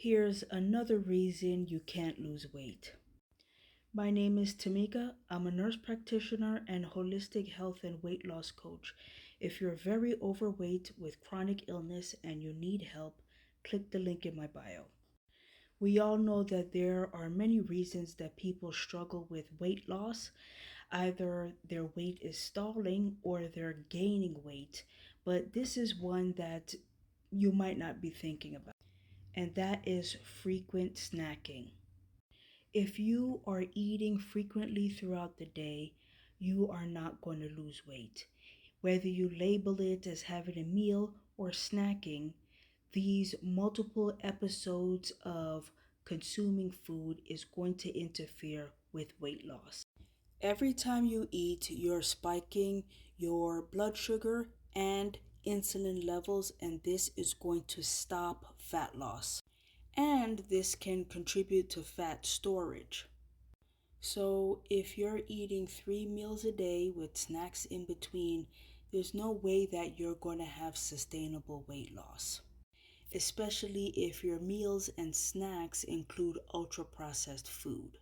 Here's another reason you can't lose weight. My name is Tamika. I'm a nurse practitioner and holistic health and weight loss coach. If you're very overweight with chronic illness and you need help, click the link in my bio. We all know that there are many reasons that people struggle with weight loss. Either their weight is stalling or they're gaining weight, but this is one that you might not be thinking about, and that is frequent snacking. If you are eating frequently throughout the day, you are not going to lose weight. Whether you label it as having a meal or snacking, these multiple episodes of consuming food is going to interfere with weight loss. Every time you eat, you're spiking your blood sugar and insulin levels, and this is going to stop fat loss. And this can contribute to fat storage. So, if you're eating 3 meals a day with snacks in between, there's no way that you're going to have sustainable weight loss, especially if your meals and snacks include ultra processed food.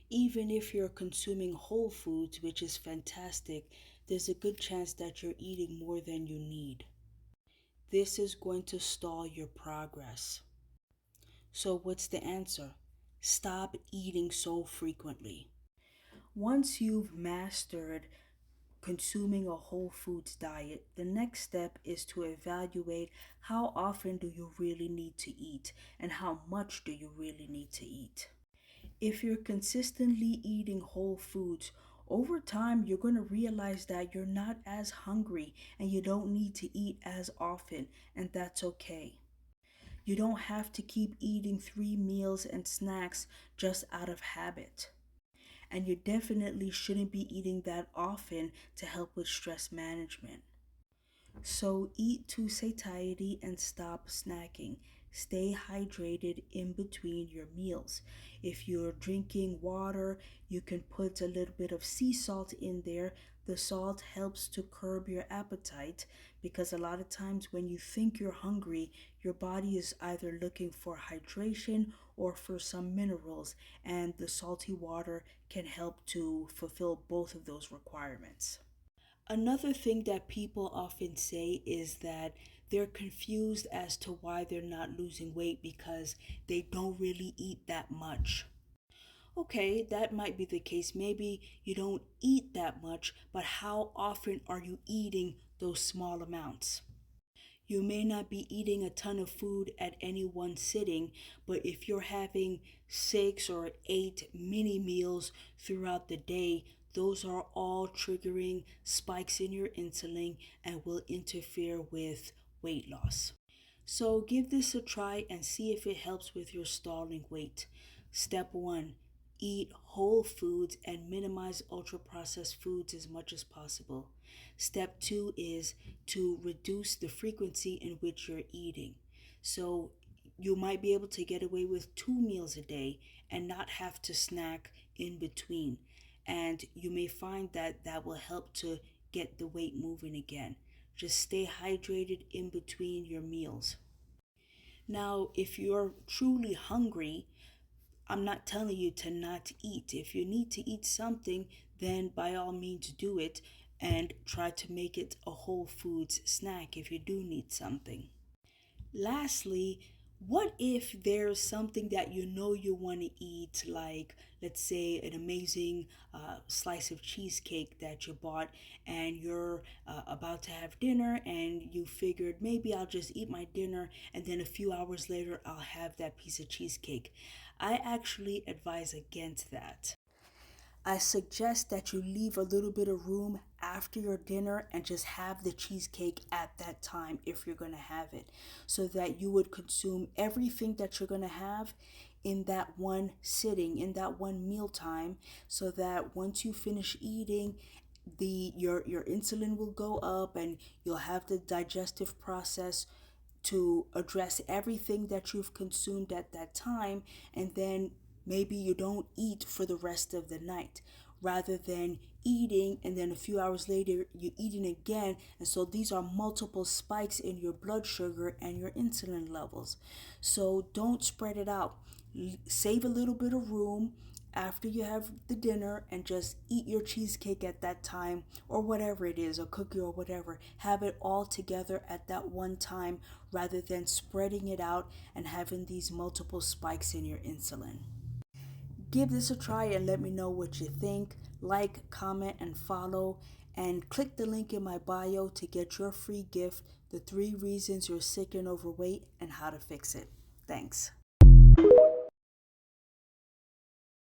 Even if you're consuming whole foods, which is fantastic, there's a good chance that you're eating more than you need. This is going to stall your progress. So, what's the answer? Stop eating so frequently. Once you've mastered consuming a whole foods diet, the next step is to evaluate how often do you really need to eat and how much do you really need to eat. If you're consistently eating whole foods, over time you're going to realize that you're not as hungry and you don't need to eat as often, and that's okay. You don't have to keep eating 3 meals and snacks just out of habit. And you definitely shouldn't be eating that often to help with stress management. So eat to satiety and stop snacking. Stay hydrated in between your meals. If you're drinking water, you can put a little bit of sea salt in there. The salt helps to curb your appetite because a lot of times when you think you're hungry, your body is either looking for hydration or for some minerals, and the salty water can help to fulfill both of those requirements. Another thing that people often say is that they're confused as to why they're not losing weight because they don't really eat that much. Okay, that might be the case. Maybe you don't eat that much, but how often are you eating those small amounts? You may not be eating a ton of food at any one sitting, but if you're having 6 or 8 mini meals throughout the day, those are all triggering spikes in your insulin and will interfere with weight loss. So give this a try and see if it helps with your stalling weight. Step 1, eat whole foods and minimize ultra processed foods as much as possible. Step 2 is to reduce the frequency in which you're eating. So you might be able to get away with 2 meals a day and not have to snack in between. And you may find that that will help to get the weight moving again. Just stay hydrated in between your meals. Now, if you're truly hungry, I'm not telling you to not eat. If you need to eat something, then by all means do it and try to make it a whole foods snack if you do need something. Lastly, what if there's something that you know you want to eat, like let's say an amazing slice of cheesecake that you bought and you're about to have dinner and you figured maybe I'll just eat my dinner and then a few hours later I'll have that piece of cheesecake. I actually advise against that. I suggest that you leave a little bit of room after your dinner and just have the cheesecake at that time if you're going to have it, so that you would consume everything that you're going to have in that one sitting, in that one meal time, so that once you finish eating, your insulin will go up and you'll have the digestive process to address everything that you've consumed at that time, and then maybe you don't eat for the rest of the night. rather than eating and then a few hours later you're eating again. And so these are multiple spikes in your blood sugar and your insulin levels. So don't spread it out. Save a little bit of room after you have the dinner and just eat your cheesecake at that time, or whatever it is, a cookie or whatever. Have it all together at that one time rather than spreading it out and having these multiple spikes in your insulin. Give this a try and let me know what you think. Like, comment, and follow. And click the link in my bio to get your free gift, The 3 Reasons You're Sick and Overweight and How to Fix It. Thanks.